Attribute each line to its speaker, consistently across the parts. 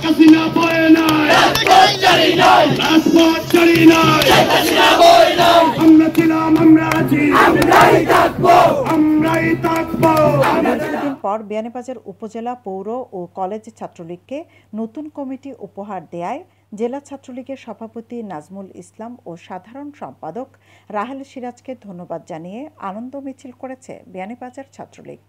Speaker 1: হাসিনা বয়ে নাই, রাজপথ ছাড়ি নাই, আমরা ছিলাম, আমরা আছি, আমরাই থাকবো, আমরাই থাকবো।
Speaker 2: কিছুদিন পর বিয়ানীবাজার উপজেলা পৌর ও কলেজ ছাত্রলীগকে নতুন কমিটি উপহার দেয়ায় জেলা ছাত্রলীগের সভাপতি নাজমুল ইসলাম ও সাধারণ সম্পাদক রাহেল সিরাজকে ধন্যবাদ জানিয়ে আনন্দ মিছিল করেছে বিয়ানীবাজার ছাত্রলীগ।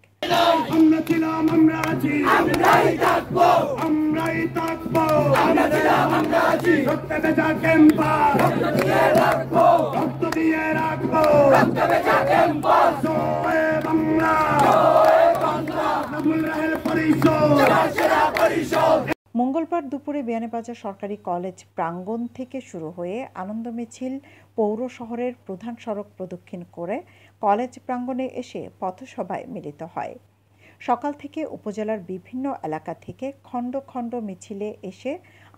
Speaker 1: আমরা ছিলাম, আমরা আছি, আমরাই থাকবো, আমরাই থাকবো, আমরা ছিলাম, আমরা আছি, রক্তে ভেজা ক্যাম্পাস, রক্ত দিয়ে রাখবো, রক্ত দিয়ে রাখবো, রক্তে ভেজা ক্যাম্পাস, জয় বাংলা, জয় বাংলা, নাজমুল রাহেল পরিষদ, সেরা পরিষদ।
Speaker 2: মঙ্গলবার দুপুরে বিয়ানীবাজার সরকারি কলেজ প্রাঙ্গণ থেকে শুরু হয়ে আনন্দ মিছিল পৌর শহরের প্রধান সড়ক প্রদক্ষিণ করে কলেজ প্রাঙ্গণে এসে পথসভায় মিলিত হয়। সকাল থেকে উপজেলার বিভিন্ন এলাকা থেকে খণ্ড খণ্ড মিছিলে এসে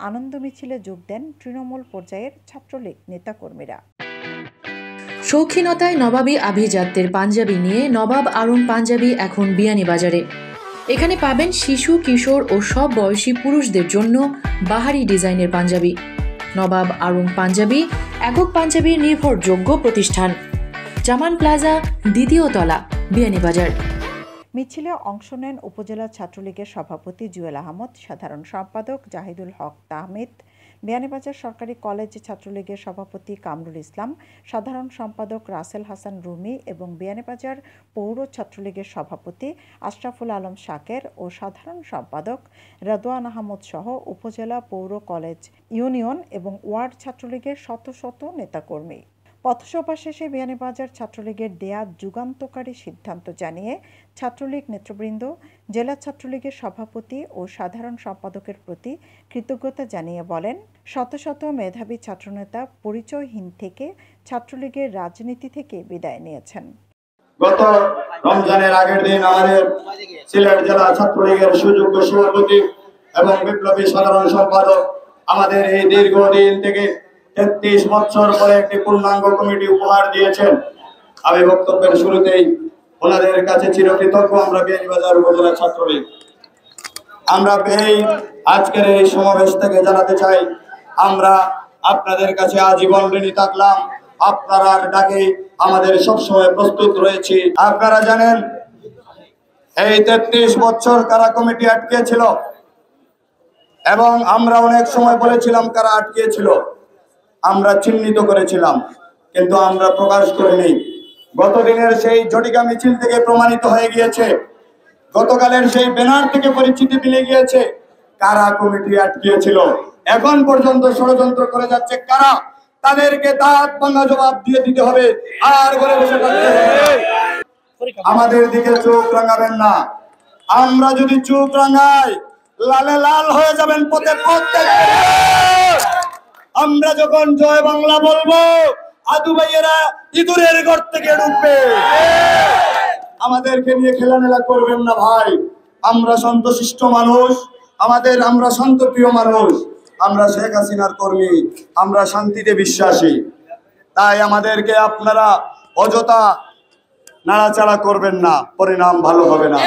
Speaker 2: আনন্দ মিছিলে যোগ দেন তৃণমূল পর্যায়ের ছাত্রলীগ নেতাকর্মীরা।
Speaker 3: শৌখিনতায় নবাবী আভিজাত্যের পাঞ্জাবি নিয়ে নবাব আরং পাঞ্জাবি এখন বিয়ানীবাজারে। এখানে পাবেন শিশু, কিশোর ও সব বয়সী পুরুষদের জন্য বাহারি ডিজাইনের পাঞ্জাবি। নবাব আরং পাঞ্জাবি একক পাঞ্জাবির নির্ভরযোগ্য প্রতিষ্ঠান। জামান প্লাজা, দ্বিতীয় তলা, বিয়ানীবাজার।
Speaker 2: মিছিলে অংশ নেন উপজেলা ছাত্রলীগের সভাপতি জুয়েল আহমদ, সাধারণ সম্পাদক জাহিদুল হক তাহমিদ, বিয়ানীবাজার সরকারি কলেজ ছাত্রলীগের সভাপতি কামরুল ইসলাম, সাধারণ সম্পাদক রাসেল হাসান রুমি এবং বিয়ানীবাজার পৌর ছাত্রলীগের সভাপতি আশরাফুল আলম শাকের ও সাধারণ সম্পাদক রেদওয়ান আহমদ সহ উপজেলা, পৌর, কলেজ, ইউনিয়ন এবং ওয়ার্ড ছাত্রলীগের শত শত নেতাকর্মী। পথসভা শেষে বিয়ানীবাজার ছাত্রলীগের দেয়া যুগান্তকারী সিদ্ধান্ত জানিয়ে ছাত্রলীগ নেতৃবৃন্দ জেলা ছাত্রলীগের সভাপতি ও সাধারণ সম্পাদকের প্রতি কৃতজ্ঞতা জানিয়ে বলেন, শত শত মেধাবী ছাত্রনেতা পরিচয়হীন থেকে ছাত্রলীগের রাজনীতি থেকে বিদায় নিয়েছেন।
Speaker 4: গত রমজানের আগের দিন আমাদের সিলেট জেলা ছাত্রলীগের সুযোগ্য সভাপতি এবং বিপ্লবী সাধারণ সম্পাদক আমাদের এই দীর্ঘদিন থেকে ৩৩ বছর পরে একটি পূর্ণাঙ্গ কমিটি উপহার দিয়েছেন। আমি বক্তব্যের শুরুতেই ওনাদের কাছে চিরকৃতজ্ঞ আমরা বিয়ানীবাজার উপজেলা ছাত্রলীগ। আমরা এই আজকের এই সমাবেশ থেকে জানাতে চাই, আমরা আপনাদের কাছে আজীবন ঋণী থাকলাম। আপনারা ডাকে আমাদের সবসময় প্রস্তুত রয়েছি। আপনারা জানেন এই ৩৩ বছর কারা কমিটি আটকিয়েছিল এবং আমরা অনেক সময় বলেছিলাম কারা আটকিয়েছিল, আমরা চিহ্নিত করেছিলাম, কিন্তু আমরা প্রকাশ করিনি। গতদিনের সেই জটিকা মিছিল থেকে প্রমাণিত হয়ে গিয়েছে, গতকালের সেই ব্যানার থেকে পরিচিতি মিলে গিয়েছে কারা কমিটি আটকিয়েছিল। এখন পর্যন্ত ষড়যন্ত্র করে যাচ্ছে কারা, তাদেরকে দাঁত ভাঙা জবাব দিয়ে দিতে হবে। আর ঘরে বসে থাকতে হবে, আমাদের দিকে চোখ রাঙাবেন না। আমরা যদি চোখ রাঙাই লালে লাল হয়ে যাবেন পথে পথে। আমরা যখন জয় বাংলা বলবো আদু ভাইয়েরা ইঁদুরের ঘর থেকে ঢুকবে। আমাদেরকে নিয়ে খেলামেলা করবেন না ভাই। আমরা শান্তশিষ্ট মানুষ, আমরা শান্তপ্রিয় মানুষ, আমরা শেখ হাসিনার কর্মী, আমরা শান্তিতে বিশ্বাসী। তাই আমাদেরকে আপনারা অযথা নাড়াচাড়া করবেন না, পরিণাম ভালো হবে না।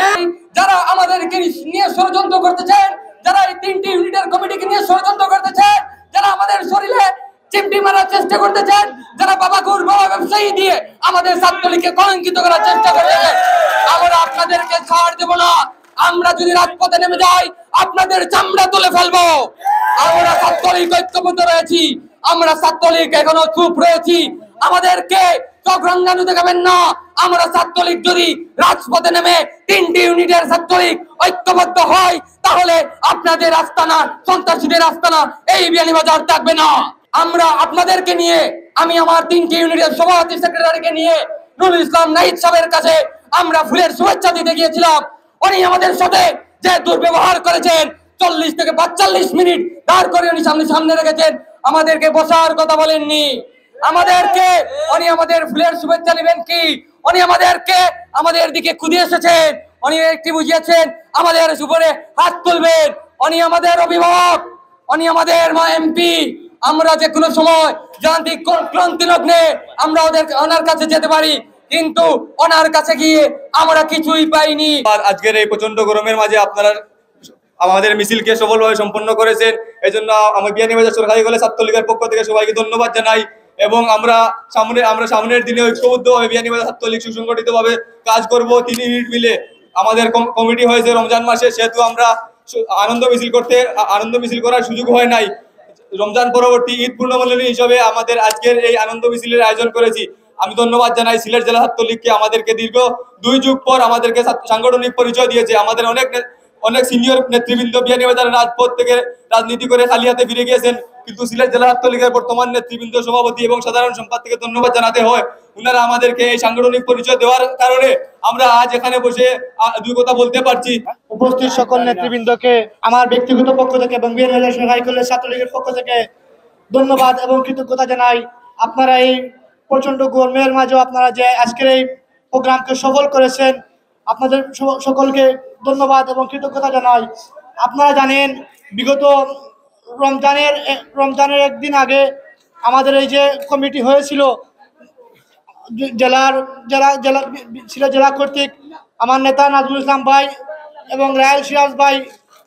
Speaker 5: যারা আমাদেরকে নিয়ে ষড়যন্ত্র করতেছেন, যারা এই 3টি ইউনিটের কমিটিকে নিয়ে ষড়যন্ত্র করতেছেন, যারা আমাদের শরীরে চিমটি মারার চেষ্টা করতেছেন, যারা বাবাগুর বাবা ব্যবসায়ী দিয়ে আমাদের ছাত্রলীগকে কলঙ্কিত করার চেষ্টা করতেছেন, আমরা আপনাদেরকে ছাড় দেব না। আমরা যদি রাজপথে নেমে যাই আপনাদের চামড়া তুলে ফেলবো। আমরা ছাত্রলীগ ঐক্যবদ্ধ রয়েছি, আমরা ছাত্রলীগ এখনো চুপ রয়েছি। আমাদেরকে চোখ রাঙানো দেখাবেন না। আমরা ছাত্রলীগ যদি রাজপথে নেমে 3টি ইউনিটের ছাত্রলীগ ঐক্যবদ্ধ হয়, তাহলে আপনাদের আস্তানা, সন্ত্রাসীদের আস্তানা এই বিয়ানীবাজার থাকবে না। আমরা আপনাদেরকে নিয়ে, আমি আমার 3টি ইউনিটের সভাপতি সেক্রেটারিকে নিয়ে নুরুল ইসলাম নাহিদ সাহেবের কাছে আমরা ফুলের শুভেচ্ছা দিতে গিয়েছিলাম। উনি আমাদের সাথে যে দুর্ব্যবহার করেছেন, 40 থেকে 45 মিনিট দাঁড় করে উনি সামনে রেখেছেন, আমাদেরকে বসার কথা বলেননি। উনি আমাদের ফুলের শুভেচ্ছা নেবেন কি? উনি আমাদের দিকে খুদে এসেছেন, উনি একটি বুঝিয়েছেন আমাদের উপরে হাত তুলবেন। উনি আমাদের অভিভাবক, উনি আমাদের এমপি। আমরা যে কোনো সময় যান্ত্রিক ক্রান্তি লগ্নে আমরা ওনার কাছে যেতে পারি, কিন্তু ওনার কাছে গিয়ে আমরা কিছুই পাইনি।
Speaker 6: আজকের এই প্রচন্ড গরমের মাঝে আপনারা আমাদের মিছিলকে সফলভাবে সম্পন্ন করেছেন। এই জন্য আমি বিয়ানীবাজার সরকারি কলেজ ছাত্রলীগের পক্ষ থেকে সবাইকে ধন্যবাদ জানাই এবং আমরা সামনের দিনে ঐক্যবদ্ধভাবে বিয়ানীবাজার ছাত্রলীগ সুসংগঠিতভাবে কাজ করব। 3 ইউনিট মিলে আমাদের কমিটি হয়েছে রমজান মাসে, সেহেতু আমরা আনন্দ মিছিল করার সুযোগ হয় নাই। রমজান পরবর্তী ঈদ পূর্ণমিলনী হিসেবে আমাদের আজকের এই আনন্দ মিছিলের আয়োজন করেছি। আমি ধন্যবাদ জানাই সিলেট জেলা ছাত্রলীগকে, আমাদেরকে দীর্ঘ 2 যুগ পর আমাদেরকে সাংগঠনিক পরিচয় দিয়েছে। আমাদের অনেক সিনিয়র নেতৃবৃন্দ বিয়ানীবাজার রাজপথ থেকে রাজনীতি করে খালি হাতে ফিরে গিয়েছেন, কিন্তু সিলেট জেলা ছাত্রলীগের বর্তমান নেতৃবৃন্দ, সভাপতি এবং সাধারণ সম্পাদককে ধন্যবাদ জানাতে হয়। ওনারা আমাদেরকে এই সাংগঠনিক পরিচয় দেওয়ার কারণে আমরা আজ এখানে বসে 2 কথা বলতে পারছি।
Speaker 7: উপস্থিত সকল নেতৃবৃন্দকে আমার ব্যক্তিগত পক্ষ থেকে এবং বিয়ানীবাজার সরকারি কলেজ ছাত্রলীগের পক্ষ থেকে ধন্যবাদ এবং কৃতজ্ঞতা জানাই। আপনারা এই প্রচন্ড গরমের মাঝেও আপনারা যে আজকের এই প্রোগ্রামকে সফল করেছেন, আপনাদের সকলকে ধন্যবাদ এবং কৃতজ্ঞতা জানাই। আপনারা জানেন বিগত রমজানের একদিন আগে আমাদের এই যে কমিটি হয়েছিল সিলেট জেলা কর্তৃক, আমার নেতা নাজমুল ইসলাম ভাই এবং রায়াল সিরাজ ভাই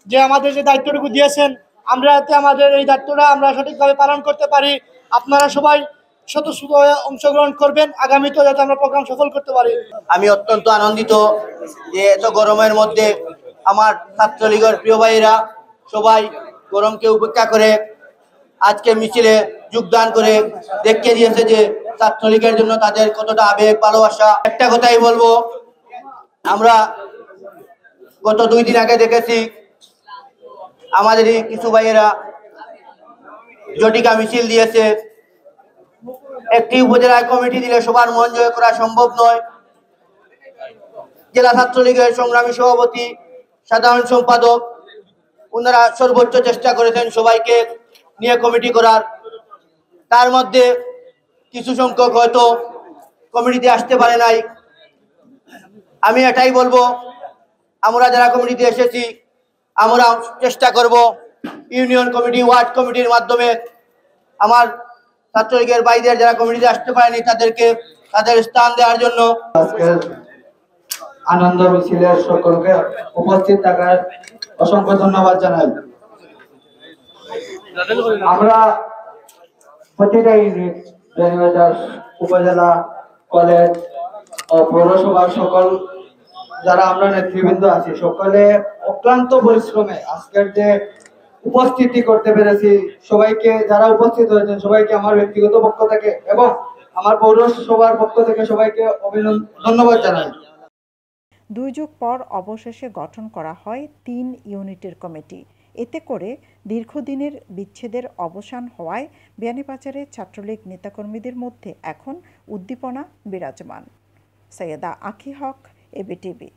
Speaker 7: যে আমাদের যে দায়িত্বটুকু দিয়েছেন, আমরা যাতে আমাদের এই দায়িত্বটা আমরা সঠিকভাবে পালন করতে পারি। আপনারা সবাই স্বতঃস্ফূর্ত হয়ে অংশগ্রহণ করবেন, আগামীতেও যাতে আমরা প্রোগ্রাম সফল করতে পারি।
Speaker 8: আমি অত্যন্ত আনন্দিত যে এত গরমের মধ্যে আমার ছাত্রলীগের প্রিয় ভাইয়েরা সবাই গরমকে উপেক্ষা করে আজকে মিছিলে যোগদান করে দেখিয়ে দিয়েছে যে ছাত্রলীগের জন্য তাদের কতটা আবেগ ভালোবাসা। একটা কথাই বলবো, আমরা গত 2 দিন আগে দেখেছি আমাদেরই কিছু ভাইয়েরা জটিকা মিছিল দিয়েছে। একটি উপজেলায় কমিটি দিলে সবার মন জয় করা সম্ভব নয়। জেলা ছাত্রলীগের সংগ্রামী সভাপতি, সাধারণ সম্পাদক, ওনারা সর্বোচ্চ চেষ্টা করেছেন সবাইকে নিয়ে কমিটি করার। তার মধ্যে কিছু সংখ্যক হয়তো কমিটিতে আসতে পারে নাই। আমি এটাই বলবো, আমরা যারা কমিটিতে এসেছি আমরা চেষ্টা করব ইউনিয়ন কমিটি, ওয়ার্ড কমিটির মাধ্যমে আমার ছাত্রলীগের ভাইদের যারা কমিটিতে আসতে পারেনি তাদেরকে তাদের স্থান দেওয়ার জন্য।
Speaker 9: আজকের আনন্দ মিছিলের সকলকে উপস্থিত থাকার অসংখ্য ধন্যবাদ জানাই। আমরা প্রতিটা ইউনিট বিয়ানীবাজার উপজেলা, কলেজ ও পৌরসভার সকল যারা আমরা নেতৃবৃন্দ আছি সকলে অক্লান্ত পরিশ্রমে আজকের যে উপস্থিতি করতে পেরেছি, সবাইকে যারা উপস্থিত হয়েছেন সবাইকে আমার ব্যক্তিগত পক্ষ থেকে এবং আমার পৌরসভার পক্ষ থেকে সবাইকে ধন্যবাদ জানাই।
Speaker 2: 2 যুগ পর অবশেষে গঠন করা হয় 3 ইউনিটের কমিটি। এতে করে দীর্ঘদিনের বিচ্ছেদের অবসান হওয়ায় বিয়ানীবাজারের ছাত্রলীগ নেতাকর্মীদের মধ্যে এখন উদ্দীপনা বিরাজমান। সৈয়দা আঁখি হক, এবিটিভি।